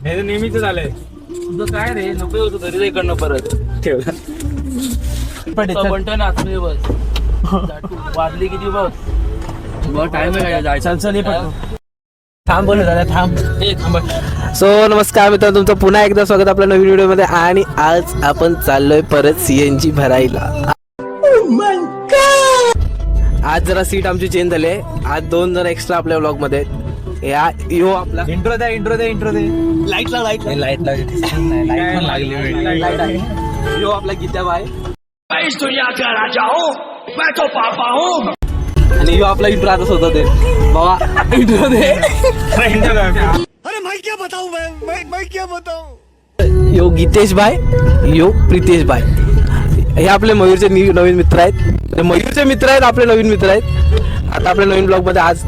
हे नेहमीच झालंय. तुझं काय रे नको होतं घरी इकडनं परत ठेवला म्हणतोय ना असं बस वाजली किती बघ बघ टाइम आहे काय चल चल ये थांब बोल दादा थांब. थांब. सो नमस्कार मित्रांनो, तुमचं पुन्हा एकदा स्वागत आपल्या नवीन व्हिडिओमध्ये. आणि आज आपण चाललोय परत CNG भरायला. आज जरा सीट आमची चेंज झाली आहे. आज 2 जण एक्स्ट्रा आपल्या व्लॉग मध्ये. या यो आपला इंट्रो दे लाईट लाईट लागली. यो आपला गीता भाई आणि यो आपला इंट्रो आताच होता ते बाबा इंट्रो दे. अरे मैं क्या बताऊं मैं क्या बताऊं. यो गीतेश भाई, यो प्रितेश भाई, हे आपले मयूरचे नवीन मित्र आहेत. मयूरचे मित्र आहेत, आपले नवीन मित्र आहेत. आता आपल्या नवीन ब्लॉग मध्ये आज